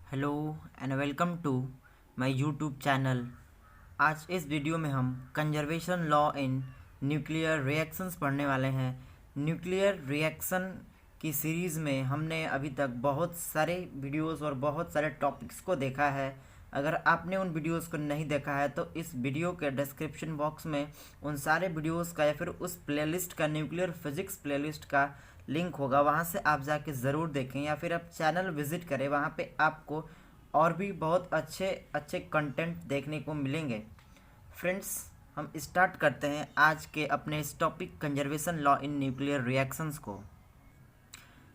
Hello and welcome to my YouTube channel. आज इस video में हम conservation law in nuclear reactions पढ़ने वाले हैं। न्यूक्लियर रिएक्शन की सीरीज़ में हमने अभी तक बहुत सारे वीडियोस और बहुत सारे टॉपिक्स को देखा है। अगर आपने उन वीडियोस को नहीं देखा है तो इस वीडियो के डिस्क्रिप्शन बॉक्स में उन सारे वीडियोस का या फिर उस प्लेलिस्ट का, न्यूक्लियर फिजिक्स प्लेलिस्ट का लिंक होगा, वहाँ से आप जाके ज़रूर देखें या फिर आप चैनल विज़िट करें। वहाँ पे आपको और भी बहुत अच्छे अच्छे कंटेंट देखने को मिलेंगे। फ्रेंड्स, हम स्टार्ट करते हैं आज के अपने इस topic conservation law in nuclear reactions को।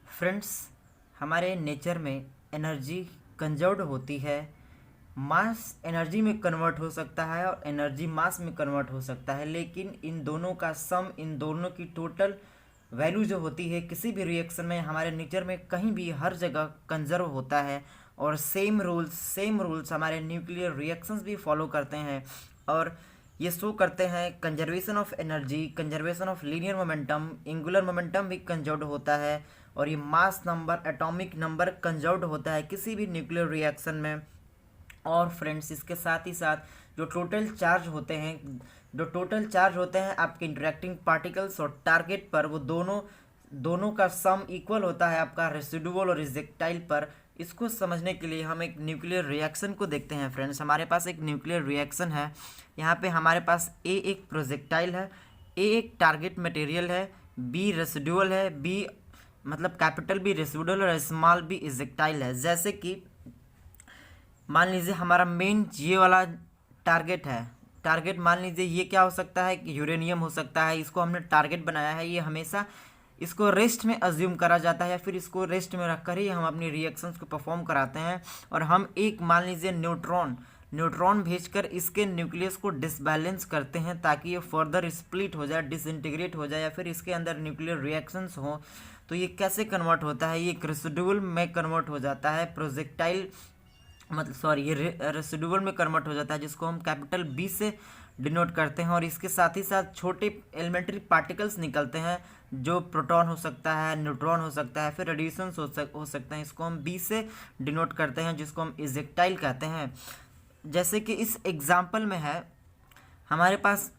फ्रेंड्स, हमारे नेचर में एनर्जी कंजर्व्ड होती है। मास एनर्जी में कन्वर्ट हो सकता है और एनर्जी मास में कन्वर्ट हो सकता है, लेकिन इन दोनों का सम, इन दोनों की टोटल वैल्यू जो होती है किसी भी रिएक्शन में, हमारे नेचर में कहीं भी हर जगह कंजर्व होता है। और सेम रूल्स हमारे न्यूक्लियर रिएक्शंस भी फॉलो करते हैं और ये शो करते हैं conservation of energy, conservation of linear momentum, angular momentum भी कंजर्व्ड होता है और ये mass number, atomic number conserved होता है किसी भी न्यूक्लियर रिएक्शन में। और फ्रेंड्स, इसके साथ ही साथ जो टोटल चार्ज होते हैं आपके इंटरेक्टिंग पार्टिकल्स और टारगेट पर, वो दोनों का सम इक्वल होता है आपका रेसिडुअल और इजेक्टाइल पर। इसको समझने के लिए हम एक न्यूक्लियर रिएक्शन को देखते हैं। फ्रेंड्स, हमारे पास एक न्यूक्लियर रिएक्शन है। यहाँ पे हमारे पास ए एक प्रोजेक्टाइल है, ए एक टारगेट मटेरियल है, बी रेसिडुअल है, बी मतलब कैपिटल बी रेसिडुअल और स्मॉल बी इजेक्टाइल है। जैसे कि मान लीजिए हमारा मेन ये वाला टारगेट है। टारगेट मान लीजिए ये क्या हो सकता है कि यूरेनियम हो सकता है। इसको हमने टारगेट बनाया है। ये हमेशा इसको रेस्ट में अज्यूम करा जाता है या फिर इसको रेस्ट में रखकर ही हम अपनी रिएक्शंस को परफॉर्म कराते हैं। और हम एक मान लीजिए न्यूट्रॉन भेजकर इसके न्यूक्लियस को डिसबैलेंस करते हैं ताकि ये फर्दर स्प्लिट हो जाए, डिसइंटीग्रेट हो जाए या फिर इसके अंदर न्यूक्लियर रिएक्शंस हो। तो ये कैसे कन्वर्ट होता है? ये एक रेसिडुअल में कन्वर्ट हो जाता है, प्रोजेक्टाइल मतलब सॉरी, ये रेसिडुअल में कन्वर्ट हो जाता है, जिसको हम कैपिटल बी से डिनोट करते हैं। और इसके साथ ही साथ छोटे एलिमेंट्री पार्टिकल्स निकलते हैं, जो प्रोटॉन हो सकता है, न्यूट्रॉन हो सकता है, फिर रेडिएशंस हो सकते हैं। इसको हम बी से डिनोट करते हैं, जिसको हम इजेक्टाइल कहते हैं। जैसे कि इस एग्जाम्पल में है, हमारे पास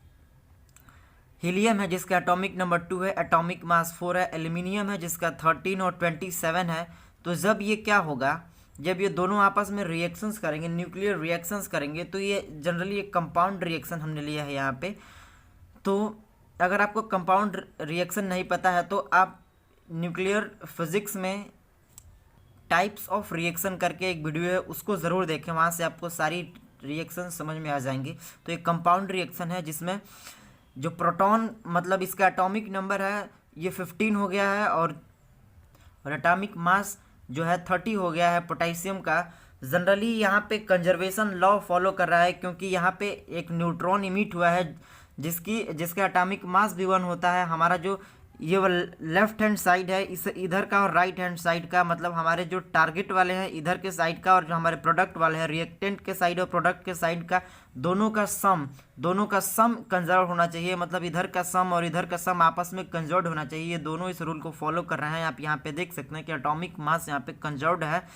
हीलियम है जिसका एटॉमिक नंबर 2 है, एटॉमिक मास 4 है। एल्यूमिनियम है जिसका 13 और 27 है। तो जब ये क्या होगा, जब ये दोनों आपस में रिएक्शंस करेंगे, न्यूक्लियर रिएक्शंस करेंगे, तो ये जनरली एक कंपाउंड रिएक्शन हमने लिया है यहाँ पे। तो अगर आपको कंपाउंड रिएक्शन नहीं पता है तो आप न्यूक्लियर फिजिक्स में टाइप्स ऑफ रिएक्शन करके एक वीडियो है, उसको ज़रूर देखें। वहाँ से आपको सारी रिएक्शन समझ में आ जाएंगी। तो एक कंपाउंड रिएक्शन है जिसमें जो प्रोटॉन मतलब इसका एटॉमिक नंबर है ये 15 हो गया है और एटॉमिक मास जो है 30 हो गया है पोटेशियम का। जनरली यहाँ पे कंजर्वेशन लॉ फॉलो कर रहा है, क्योंकि यहाँ पे एक न्यूट्रॉन इमिट हुआ है जिसका एटॉमिक मास भी 1 होता है। हमारा जो ये लेफ्ट हैंड साइड है, इस इधर का और राइट हैंड साइड का, मतलब हमारे जो टारगेट वाले हैं इधर के साइड का और जो हमारे प्रोडक्ट वाले हैं रिएक्टेंट के साइड और प्रोडक्ट के साइड का, दोनों का सम कंजर्व होना चाहिए। मतलब इधर का सम और इधर का सम आपस में कंजर्व होना चाहिए। ये दोनों इस रूल को फॉलो कर रहे हैं। आप यहाँ पे देख सकते हैं कि एटॉमिक मास यहाँ पे कंजर्व्ड है।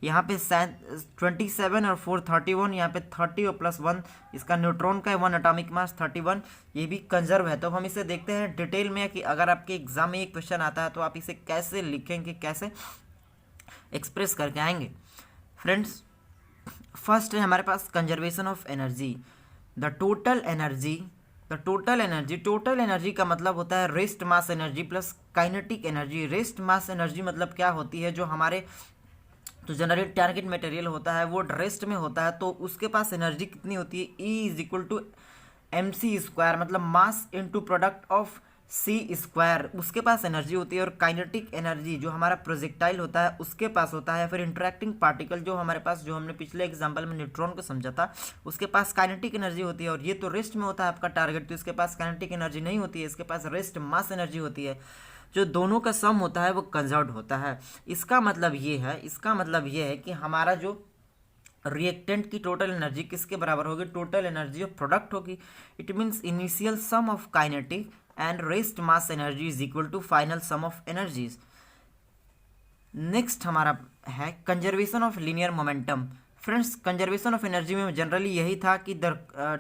यहाँ पे 27 और 4 31, यहाँ पे 30 और +1 इसका न्यूट्रॉन का है, 1 एटॉमिक मास 31, ये भी कंजर्व है। तो हम इसे देखते हैं डिटेल में कि अगर आपके एग्जाम में एक क्वेश्चन आता है तो आप इसे कैसे लिखेंगे, कैसे एक्सप्रेस करके आएंगे। फ्रेंड्स, फर्स्ट है हमारे पास conservation of energy. Total energy का मतलब होता है rest mass energy plus kinetic energy. Rest mass energy मतलब क्या होती है, जो हमारे तो जनरली टारगेट मटेरियल होता है वो रेस्ट में होता है, तो उसके पास एनर्जी कितनी होती है, E = mc², मतलब mass into product of c², उसके पास एनर्जी होती है। और काइनेटिक एनर्जी जो हमारा प्रोजेक्टाइल होता है उसके पास होता है। फिर इंटरेक्टिंग पार्टिकल जो हमारे पास, जो हमने पिछले एग्जांपल में न्यूट्रॉन को समझा था, उसके पास काइनेटिक एनर्जी होती है। और ये तो रेस्ट में होता है आपका टारगेट, तो इसके पास काइनेटिक एनर्जी नहीं होती है, इसके पास रेस्ट मास एनर्जी होती है। जो दोनों का सम होता है वो कंजर्व्ड होता है। इसका मतलब ये है कि हमारा जो रिएक्टेंट की टोटल एनर्जी किसके बराबर होगी, टोटल एनर्जी ऑफ प्रोडक्ट होगी। It means initial sum of kinetic and rest mass energy is equal to final sum of energies. Next हमारा है conservation of linear momentum. Friends, conservation of energy में generally यही था कि the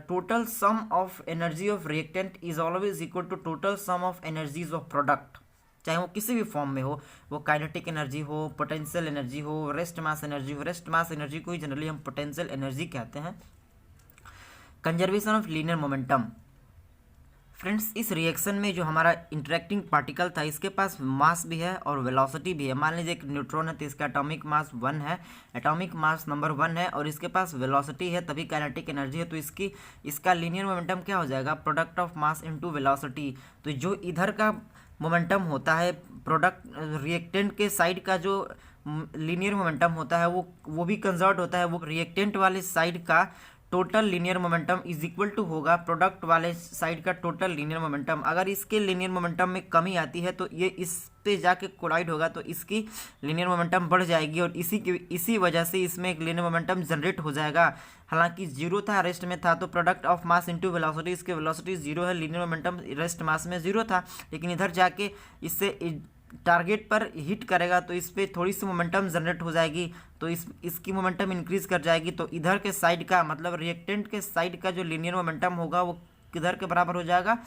total sum of energy of reactant is always equal to total sum of energies of product, चाहे वो किसी भी फॉर्म में हो, वो काइनेटिक एनर्जी हो, पोटेंशियल एनर्जी हो, रेस्ट मास एनर्जी हो। रेस्ट मास एनर्जी को ही जनरली हम पोटेंशियल एनर्जी कहते हैं। Conservation of linear momentum. Friends, इस रिएक्शन में जो हमारा इंटरेक्टिंग पार्टिकल था इसके पास मास भी है और वेलोसिटी भी है। मान लीजिए एक न्यूट्रॉन है तो इसका एटॉमिक मास 1 है, एटॉमिक मास नंबर 1 है और इसके पास वेलोसिटी है, तभी काइनेटिक एनर्जी है। तो इसका लीनियर मोमेंटम क्या हो जाएगा? Product of mass into velocity. तो जो इधर का मोमेंटम होता है प्रोडक्ट रिएक्टेंट के साइड का जो लीनियर मोमेंटम होता है वो भी कंजर्व होता है, वो रिएक्टेंट वाले साइड का total linear momentum is equal to होगा प्रोडक्ट वाले साइड का टोटल लीनियर मोमेंटम। अगर इसके लीनियर मोमेंटम में कमी आती है तो ये इस पे जाके कोलाइड होगा तो इसकी लीनियर मोमेंटम बढ़ जाएगी और इसी वजह से इसमें एक लीनियर मोमेंटम जनरेट हो जाएगा। हालांकि जीरो था, रेस्ट में था, तो product of mass into velocity, इसके वेलोसिटी जीरो है, लीनियर मोमेंटम रेस्ट मास में जीरो था, लेकिन इधर जाके इससे टारगेट पर हिट करेगा तो इस पर थोड़ी सी मोमेंटम जनरेट हो जाएगी, तो इसकी मोमेंटम इंक्रीज कर जाएगी। तो इधर के साइड का मतलब रिएक्टेंट के साइड का जो लीनियर मोमेंटम होगा वो किधर के बराबर हो जाएगा?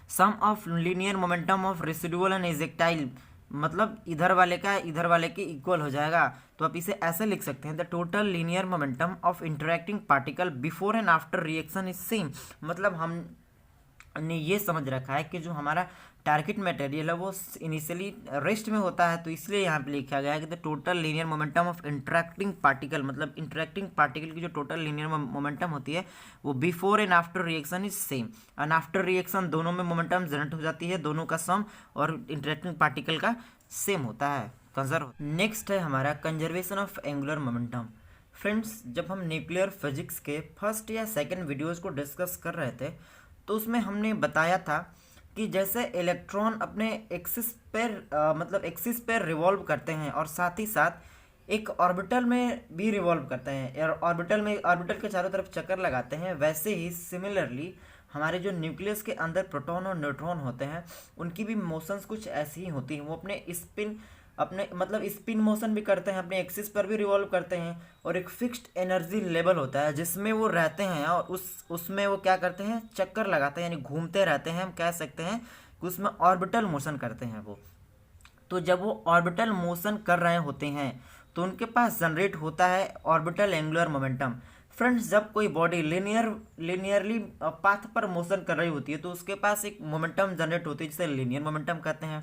Sum of linear momentum of residual and ejectile, मतलब इधर वाले का इधर वाले के इक्वल हो जाएगा। तो आप इसे ऐसे लिख सकते हैं, the total linear momentum of interacting particle before and after reaction is same. मतलब हमने ये समझ रखा है कि जो हमारा टारगेट मटेरियल है वो इनिशियली रेस्ट में होता है, तो इसलिए यहाँ पे लिखा गया है कि the total linear momentum of interacting particle, मतलब इंटरेक्टिंग पार्टिकल की जो टोटल लीनियर मोमेंटम होती है वो before and after reaction is same. And after reaction दोनों में मोमेंटम जनरेट हो जाती है, दोनों का सम और इंटरेक्टिंग पार्टिकल का सेम होता है, कंजर्व। नेक्स्ट है हमारा conservation of angular momentum. Friends, जब हम न्यूक्लियर फिजिक्स के फर्स्ट या सेकेंड वीडियोज़ को डिस्कस कर रहे थे तो उसमें हमने बताया था कि जैसे इलेक्ट्रॉन अपने एक्सिस पर रिवॉल्व करते हैं और साथ ही साथ एक ऑर्बिटल में भी रिवॉल्व करते हैं, ऑर्बिटल के चारों तरफ चक्कर लगाते हैं, वैसे ही सिमिलरली हमारे जो न्यूक्लियस के अंदर प्रोटॉन और न्यूट्रॉन होते हैं उनकी भी मोशंस कुछ ऐसी ही होती हैं। वो अपने स्पिन मोशन भी करते हैं, अपने एक्सिस पर भी रिवॉल्व करते हैं और एक फिक्स्ड एनर्जी लेवल होता है जिसमें वो रहते हैं और उसमें वो क्या करते हैं? चक्कर लगाते हैं, यानी घूमते रहते हैं। हम कह सकते हैं कि उसमें ऑर्बिटल मोशन करते हैं वो। तो जब वो ऑर्बिटल मोशन कर रहे होते हैं तो उनके पास जनरेट होता है ऑर्बिटल एंगुलर मोमेंटम। फ्रेंड्स, जब कोई बॉडी लिनियरली पाथ पर मोशन कर रही होती है तो उसके पास एक मोमेंटम जनरेट होती है जिसे लीनियर मोमेंटम कहते हैं।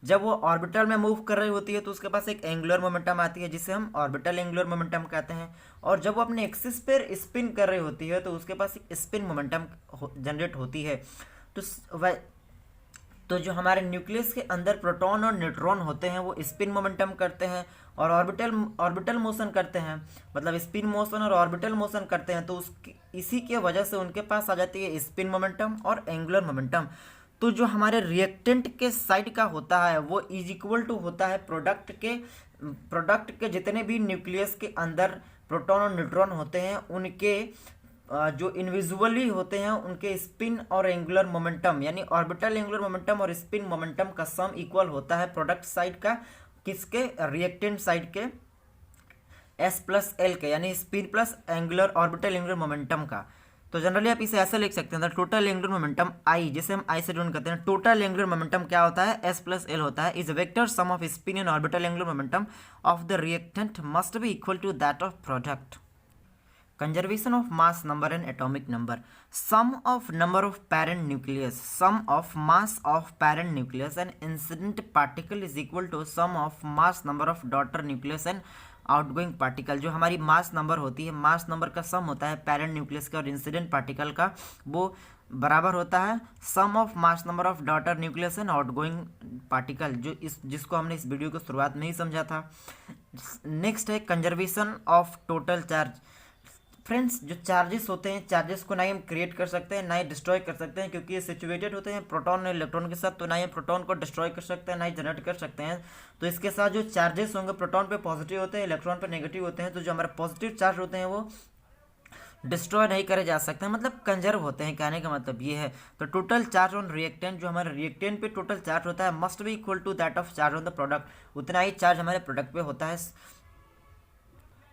जब वो ऑर्बिटल में मूव कर रही होती है तो उसके पास एक एंगुलर मोमेंटम आती है जिसे हम ऑर्बिटल एंगुलर मोमेंटम कहते हैं। और जब वो अपने एक्सिस पर स्पिन कर रही होती है तो उसके पास एक स्पिन मोमेंटम जनरेट होती है। तो जो हमारे न्यूक्लियस के अंदर प्रोटॉन और न्यूट्रॉन होते हैं वो स्पिन मोमेंटम करते हैं और ऑर्बिटल मोशन करते हैं, मतलब स्पिन मोशन और ऑर्बिटल मोशन करते हैं। तो इसी के वजह से उनके पास आ जाती है स्पिन मोमेंटम और एंगुलर मोमेंटम। तो जो हमारे रिएक्टेंट के साइड का होता है वो इज इक्वल टू होता है प्रोडक्ट के जितने भी न्यूक्लियस के अंदर प्रोटॉन और न्यूट्रॉन होते हैं उनके जो इनविजुअली होते हैं उनके स्पिन और एंगुलर मोमेंटम, यानी ऑर्बिटल एंगुलर मोमेंटम और स्पिन मोमेंटम का सम इक्वल होता है प्रोडक्ट साइड का, किसके? रिएक्टेंट साइड के S+L के, यानी spin plus angular orbital angular momentum का। तो जनरली आप इसे ऐसे लिख सकते हैं, टोटल एंगुलर मोमेंटम I, जिसे हम I से डिनोट करते हैं। टोटल एंगुलर मोमेंटम क्या होता है? S+L होता है, is vector sum of spin and orbital angular momentum of the reactant must be equal to that of product. Conservation of mass number and atomic number. Sum of number of parent nucleus, sum of mass of parent nucleus and incident particle is equal to sum of mass number of daughter nucleus and outgoing particle। जो हमारी mass number होती है, mass number का सम होता है parent nucleus का और incident particle का, वो बराबर होता है sum of mass number of daughter nucleus and outgoing particle, जिसको हमने इस वीडियो को शुरुआत में ही समझा था। नेक्स्ट है conservation of total charge. Friends, जो चार्जेस होते हैं, चार्जेस को ना ही हम क्रिएट कर सकते हैं ना ही डिस्ट्रॉय कर सकते हैं, क्योंकि ये सिचुएटेड होते हैं प्रोटॉन और इलेक्ट्रॉन के साथ, तो ना ही प्रोटॉन को डिस्ट्रॉय कर सकते हैं ना ही जनरेट कर सकते हैं। तो इसके साथ जो चार्जेस होंगे प्रोटॉन पे पॉजिटिव होते हैं, इलेक्ट्रॉन पे नेगेटिव होते हैं। तो जो हमारे पॉजिटिव चार्ज होते हैं वो डिस्ट्रॉय नहीं करे जा सकते, मतलब कंजर्व होते हैं, कहने का मतलब ये है। तो टोटल चार्ज ऑन रिएक्टेंट, जो हमारे रिएक्टेंट पे टोटल चार्ज होता है, must be equal to that of charge on the product, उतना ही चार्ज हमारे प्रोडक्ट पे होता है।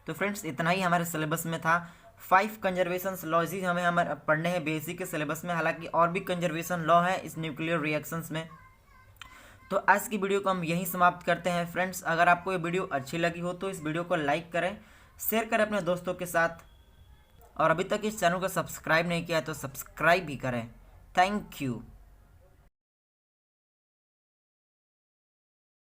तो फ्रेंड्स इतना ही हमारे सिलेबस में था। 5 कंजर्वेशन लॉज ही हमें हमारे पढ़ने हैं बेसिक के सिलेबस में, हालांकि और भी कंजर्वेशन लॉ है इस न्यूक्लियर रिएक्शंस में। तो आज की वीडियो को हम यहीं समाप्त करते हैं फ्रेंड्स। अगर आपको ये वीडियो अच्छी लगी हो तो इस वीडियो को लाइक करें, शेयर करें अपने दोस्तों के साथ, और अभी तक इस चैनल को सब्सक्राइब नहीं किया है तो सब्सक्राइब भी करें। Thank you.